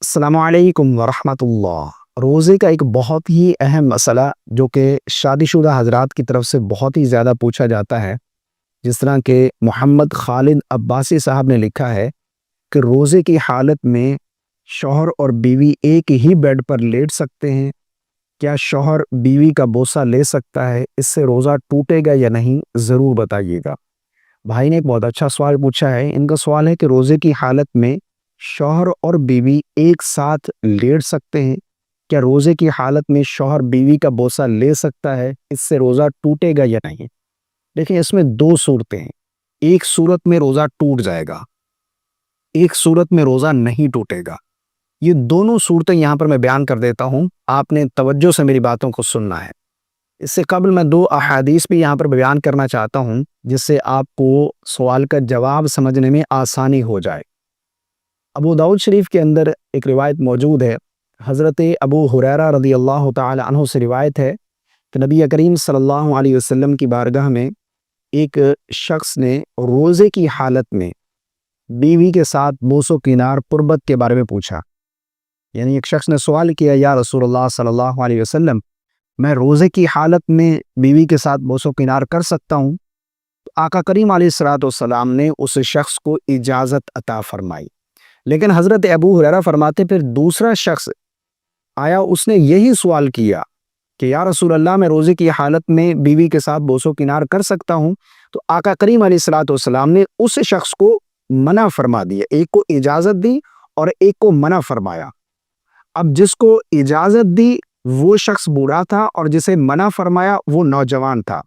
السلام علیکم ورحمۃ اللہ۔ روزے کا ایک بہت ہی اہم مسئلہ جو کہ شادی شدہ حضرات کی طرف سے بہت ہی زیادہ پوچھا جاتا ہے، جس طرح کہ محمد خالد عباسی صاحب نے لکھا ہے کہ روزے کی حالت میں شوہر اور بیوی ایک ہی بیڈ پر لیٹ سکتے ہیں؟ کیا شوہر بیوی کا بوسہ لے سکتا ہے؟ اس سے روزہ ٹوٹے گا یا نہیں؟ ضرور بتائیے گا۔ بھائی نے ایک بہت اچھا سوال پوچھا ہے۔ ان کا سوال ہے کہ روزے کی حالت میں شوہر اور بیوی ایک ساتھ لیٹ سکتے ہیں؟ کیا روزے کی حالت میں شوہر بیوی کا بوسہ لے سکتا ہے؟ اس سے روزہ ٹوٹے گا یا نہیں؟ دیکھیں، اس میں دو صورتیں ہیں۔ ایک صورت میں روزہ ٹوٹ جائے گا، ایک صورت میں روزہ نہیں ٹوٹے گا۔ یہ دونوں صورتیں یہاں پر میں بیان کر دیتا ہوں، آپ نے توجہ سے میری باتوں کو سننا ہے۔ اس سے قبل میں دو احادیث بھی یہاں پر بیان کرنا چاہتا ہوں، جس سے آپ کو سوال کا جواب سمجھنے میں آسانی ہو جائے۔ ابو داؤد شریف کے اندر ایک روایت موجود ہے، حضرت ابو ہریرہ رضی اللہ تعالی عنہ سے روایت ہے کہ نبی کریم صلی اللہ علیہ وسلم کی بارگاہ میں ایک شخص نے روزے کی حالت میں بیوی کے ساتھ بوس و کنار قربت کے بارے میں پوچھا۔ یعنی ایک شخص نے سوال کیا، یا رسول اللہ صلی اللہ علیہ وسلم، میں روزے کی حالت میں بیوی کے ساتھ بوس و کنار کر سکتا ہوں؟ تو آقا کریم علیہ الصلوۃ والسلام نے اس شخص کو اجازت عطا فرمائی۔ لیکن حضرت ابو ہریرہ فرماتے پھر دوسرا شخص آیا، اس نے یہی سوال کیا کہ یا رسول اللہ، میں روزے کی حالت میں بیوی کے ساتھ بوس و کنار کر سکتا ہوں؟ تو آقا کریم علیہ الصلوۃ والسلام نے اس شخص کو منع فرما دیا، ایک کو اجازت دی اور ایک کو منع فرمایا۔ اب جس کو اجازت دی وہ شخص بوڑھا تھا اور جسے منع فرمایا وہ نوجوان تھا۔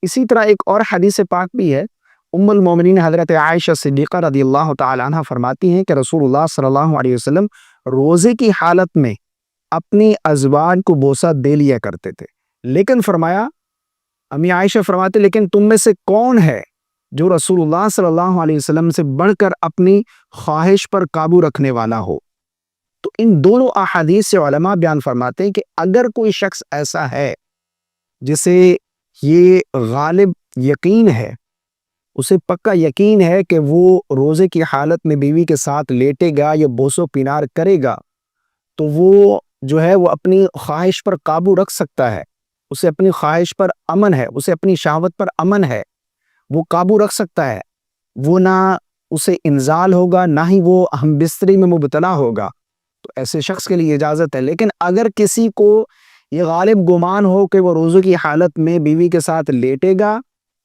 اسی طرح ایک اور حدیث پاک بھی ہے، ام المومنین حضرت عائشہ صدیقہ رضی اللہ تعالی عنہ فرماتی ہیں کہ رسول اللہ صلی اللہ علیہ وسلم روزے کی حالت میں اپنی ازواج کو بوسہ دے لیا کرتے تھے، لیکن فرمایا، امی عائشہ فرماتے، لیکن تم میں سے کون ہے جو رسول اللہ صلی اللہ علیہ وسلم سے بڑھ کر اپنی خواہش پر قابو رکھنے والا ہو؟ تو ان دونوں احادیث سے علماء بیان فرماتے ہیں کہ اگر کوئی شخص ایسا ہے جسے یہ غالب یقین ہے، اسے پکا یقین ہے کہ وہ روزے کی حالت میں بیوی کے ساتھ لیٹے گا یا بوس و کنار کرے گا، تو وہ جو ہے وہ اپنی خواہش پر قابو رکھ سکتا ہے، اسے اپنی خواہش پر امن ہے، اسے اپنی شہوت پر امن ہے، وہ قابو رکھ سکتا ہے، وہ نہ اسے انزال ہوگا نہ ہی وہ ہم بستری میں مبتلا ہوگا، تو ایسے شخص کے لیے اجازت ہے۔ لیکن اگر کسی کو یہ غالب گمان ہو کہ وہ روزے کی حالت میں بیوی کے ساتھ لیٹے گا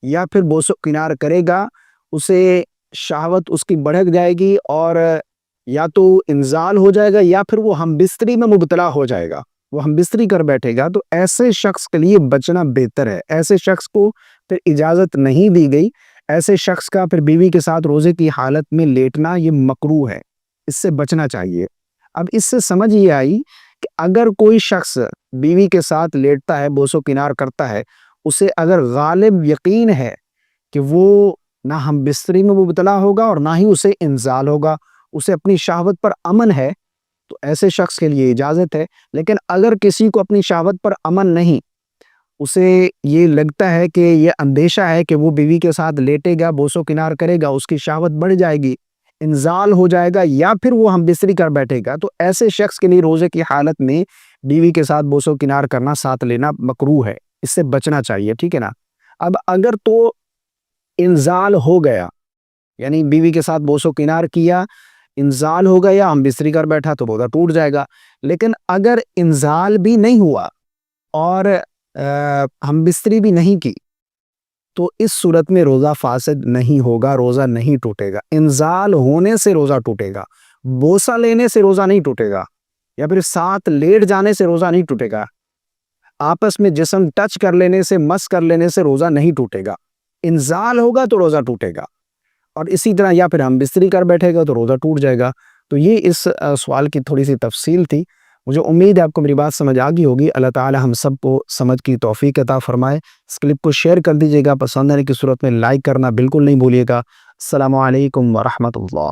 یا پھر بوس و کنار کرے گا، اسے شہوت اس کی بڑھ جائے گی اور یا تو انزال ہو جائے گا یا پھر وہ ہم بستری میں مبتلا ہو جائے گا، وہ ہم بستری کر بیٹھے گا، تو ایسے شخص کے لیے بچنا بہتر ہے۔ ایسے شخص کو پھر اجازت نہیں دی گئی، ایسے شخص کا پھر بیوی کے ساتھ روزے کی حالت میں لیٹنا یہ مکروہ ہے، اس سے بچنا چاہیے۔ اب اس سے سمجھ یہ آئی کہ اگر کوئی شخص بیوی کے ساتھ لیٹتا ہے، بوس و کنار کرتا ہے، اسے اگر غالب یقین ہے کہ وہ نہ ہم بستری میں مبتلا ہوگا اور نہ ہی اسے انزال ہوگا، اسے اپنی شہوت پر امن ہے، تو ایسے شخص کے لیے اجازت ہے۔ لیکن اگر کسی کو اپنی شہوت پر امن نہیں، اسے یہ لگتا ہے کہ یہ اندیشہ ہے کہ وہ بیوی کے ساتھ لیٹے گا، بوس و کنار کرے گا، اس کی شہوت بڑھ جائے گی، انزال ہو جائے گا یا پھر وہ ہم بستری کر بیٹھے گا، تو ایسے شخص کے لیے روزے کی حالت میں بیوی کے ساتھ بوس و کنار کرنا، ساتھ لینا مکروہ ہے، اس سے بچنا چاہیے، ٹھیک ہے نا۔ اب اگر تو انزال ہو گیا، یعنی بیوی کے ساتھ بوس و کنار کیا، انزال ہو گیا، ہم بستری کر بیٹھا، تو روزہ ٹوٹ جائے گا۔ لیکن اگر انزال بھی نہیں ہوا اور ہم بستری بھی نہیں کی، تو اس صورت میں روزہ فاسد نہیں ہوگا، روزہ نہیں ٹوٹے گا۔ انزال ہونے سے روزہ ٹوٹے گا، بوسہ لینے سے روزہ نہیں ٹوٹے گا، یا پھر ساتھ لیٹ جانے سے روزہ نہیں ٹوٹے گا، آپس میں جسم ٹچ کر لینے سے، مس کر لینے سے روزہ نہیں ٹوٹے گا۔ انزال ہوگا تو روزہ ٹوٹے گا، اور اسی طرح یا پھر ہم بستری کر بیٹھے گا تو روزہ ٹوٹ جائے گا۔ تو یہ اس سوال کی تھوڑی سی تفصیل تھی۔ مجھے امید ہے آپ کو میری بات سمجھ آ گئی ہوگی۔ اللہ تعالی ہم سب کو سمجھ کی توفیق عطا فرمائے۔ اس کلپ کو شیئر کر دیجیے گا، پسند آنے کی صورت میں لائک کرنا بالکل نہیں بھولیے گا۔ السلام علیکم ورحمۃ اللہ۔